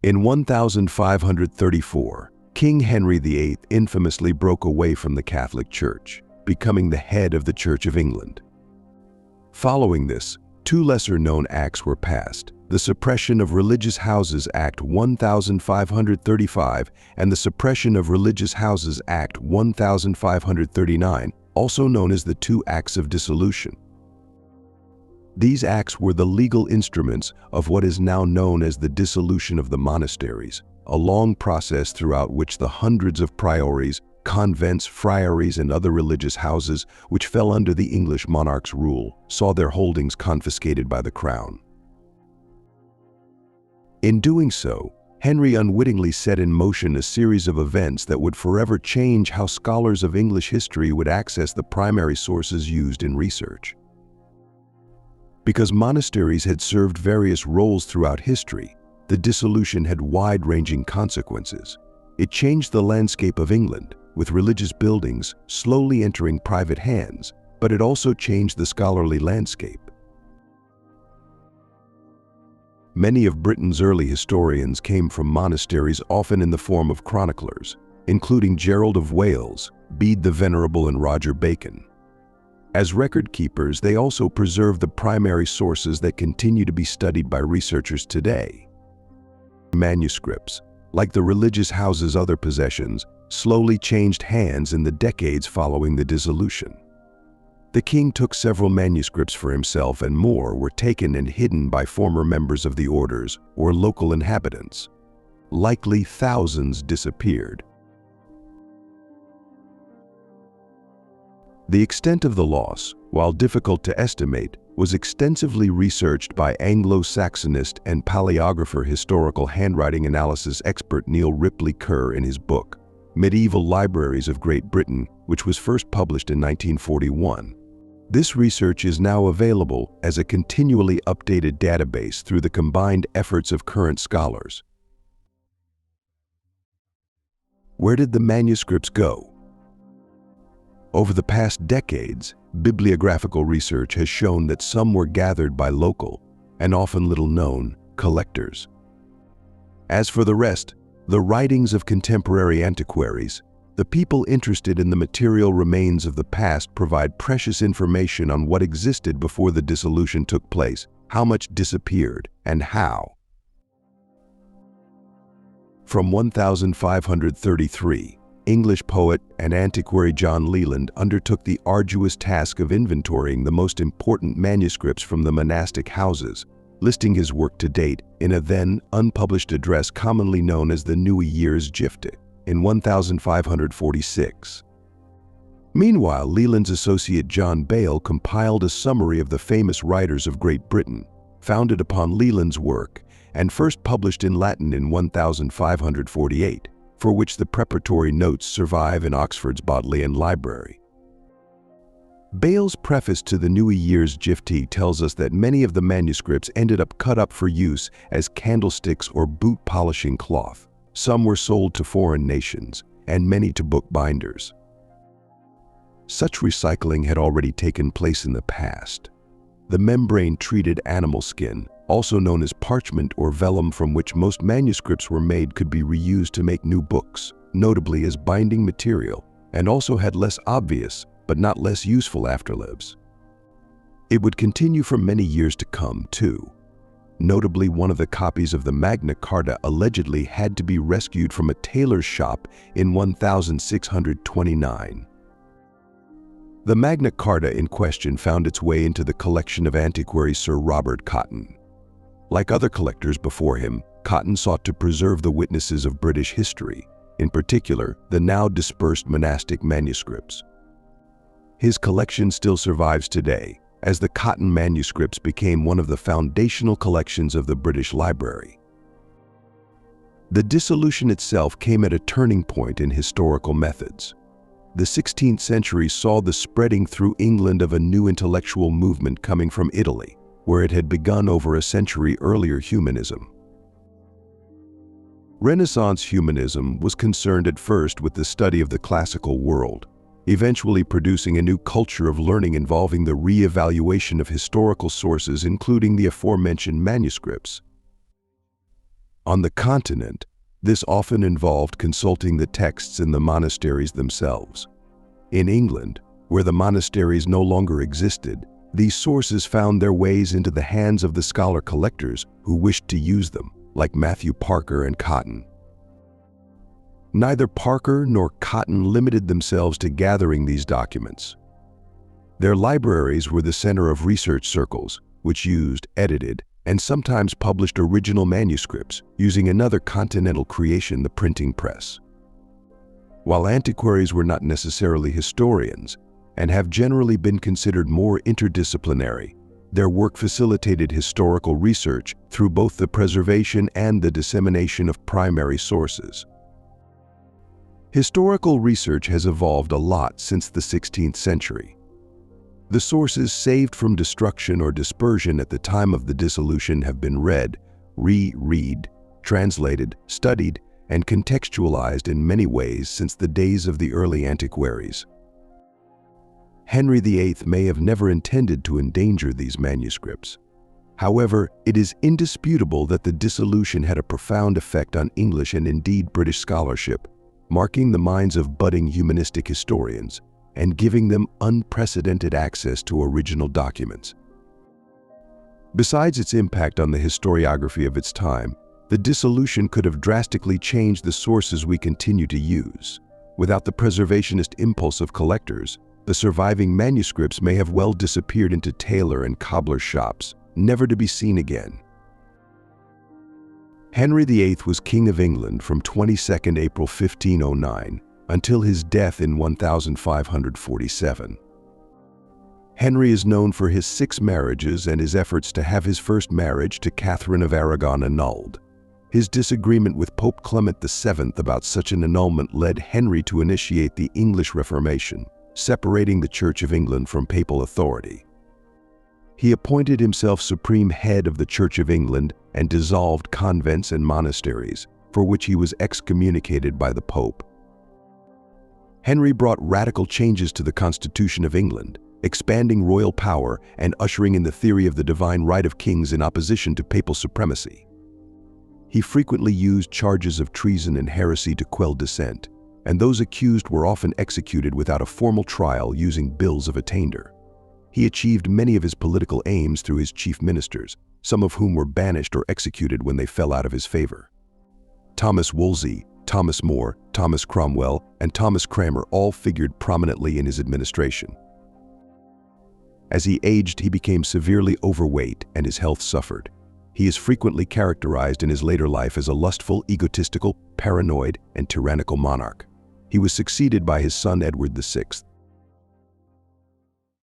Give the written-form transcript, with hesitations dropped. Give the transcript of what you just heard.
In 1534, King Henry VIII infamously broke away from the Catholic Church, becoming the head of the Church of England. Following this, two lesser-known acts were passed: the Suppression of Religious Houses Act 1535 and the Suppression of Religious Houses Act 1539, also known as the two Acts of Dissolution. These acts were the legal instruments of what is now known as the dissolution of the monasteries, a long process throughout which the hundreds of priories, convents, friaries, and other religious houses which fell under the English monarch's rule saw their holdings confiscated by the crown. In doing so, Henry unwittingly set in motion a series of events that would forever change how scholars of English history would access the primary sources used in research. Because monasteries had served various roles throughout history, the dissolution had wide-ranging consequences. It changed the landscape of England, with religious buildings slowly entering private hands, but it also changed the scholarly landscape. Many of Britain's early historians came from monasteries, often in the form of chroniclers, including Gerald of Wales, Bede the Venerable, and Roger Bacon. As record keepers, they also preserved the primary sources that continue to be studied by researchers today. Manuscripts, like the religious house's other possessions, slowly changed hands in the decades following the dissolution. The king took several manuscripts for himself, and more were taken and hidden by former members of the orders or local inhabitants. Likely thousands disappeared. The extent of the loss, while difficult to estimate, was extensively researched by Anglo-Saxonist and paleographer historical handwriting analysis expert Neil Ripley Kerr in his book, Medieval Libraries of Great Britain, which was first published in 1941. This research is now available as a continually updated database through the combined efforts of current scholars. Where did the manuscripts go? Over the past decades, bibliographical research has shown that some were gathered by local, and often little-known, collectors. As for the rest, the writings of contemporary antiquaries, the people interested in the material remains of the past, provide precious information on what existed before the dissolution took place, how much disappeared, and how. From 1533, English poet and antiquary John Leland undertook the arduous task of inventorying the most important manuscripts from the monastic houses, listing his work to date in a then unpublished address commonly known as the Nieuwe Jaarsgifte in 1546. Meanwhile, Leland's associate John Bale compiled a summary of the famous writers of Great Britain, founded upon Leland's work, and first published in Latin in 1548. For which the preparatory notes survive in Oxford's Bodleian Library. Bale's preface to the Nieuwe Jaarsgifte tells us that many of the manuscripts ended up cut up for use as candlesticks or boot polishing cloth. Some were sold to foreign nations, and many to bookbinders. Such recycling had already taken place in the past. The membrane-treated animal skin, also known as parchment or vellum, from which most manuscripts were made, could be reused to make new books, notably as binding material, and also had less obvious, but not less useful afterlives. It would continue for many years to come, too. Notably, one of the copies of the Magna Carta allegedly had to be rescued from a tailor's shop in 1629. The Magna Carta in question found its way into the collection of antiquary Sir Robert Cotton. Like other collectors before him, Cotton sought to preserve the witnesses of British history, in particular the now dispersed monastic manuscripts. His collection still survives today, as the Cotton manuscripts became one of the foundational collections of the British Library. The dissolution itself came at a turning point in historical methods. The 16th century saw the spreading through England of a new intellectual movement coming from Italy, where it had begun over a century earlier. Humanism. Renaissance humanism was concerned at first with the study of the classical world, eventually producing a new culture of learning involving the re-evaluation of historical sources, including the aforementioned manuscripts. On the continent, this often involved consulting the texts in the monasteries themselves. In England, where the monasteries no longer existed, these sources found their ways into the hands of the scholar collectors who wished to use them, like Matthew Parker and Cotton. Neither Parker nor Cotton limited themselves to gathering these documents. Their libraries were the center of research circles, which used, edited, and sometimes published original manuscripts using another continental creation, the printing press. While antiquaries were not necessarily historians and have generally been considered more interdisciplinary, their work facilitated historical research through both the preservation and the dissemination of primary sources. Historical research has evolved a lot since the 16th century. The sources saved from destruction or dispersion at the time of the dissolution have been read, reread, translated, studied, and contextualized in many ways since the days of the early antiquaries. Henry VIII may have never intended to endanger these manuscripts. However, it is indisputable that the dissolution had a profound effect on English and indeed British scholarship, marking the minds of budding humanistic historians and giving them unprecedented access to original documents. Besides its impact on the historiography of its time, the dissolution could have drastically changed the sources we continue to use. Without the preservationist impulse of collectors, the surviving manuscripts may have well disappeared into tailor and cobbler shops, never to be seen again. Henry VIII was King of England from 22nd April 1509 until his death in 1547. Henry is known for his 6 marriages and his efforts to have his first marriage to Catherine of Aragon annulled. His disagreement with Pope Clement VII about such an annulment led Henry to initiate the English Reformation, separating the Church of England from papal authority. He appointed himself supreme head of the Church of England and dissolved convents and monasteries, for which he was excommunicated by the Pope. Henry brought radical changes to the Constitution of England, expanding royal power and ushering in the theory of the divine right of kings in opposition to papal supremacy. He frequently used charges of treason and heresy to quell dissent, and those accused were often executed without a formal trial using bills of attainder. He achieved many of his political aims through his chief ministers, some of whom were banished or executed when they fell out of his favor. Thomas Wolsey, Thomas More, Thomas Cromwell, and Thomas Cranmer all figured prominently in his administration. As he aged, he became severely overweight and his health suffered. He is frequently characterized in his later life as a lustful, egotistical, paranoid, and tyrannical monarch. He was succeeded by his son Edward VI,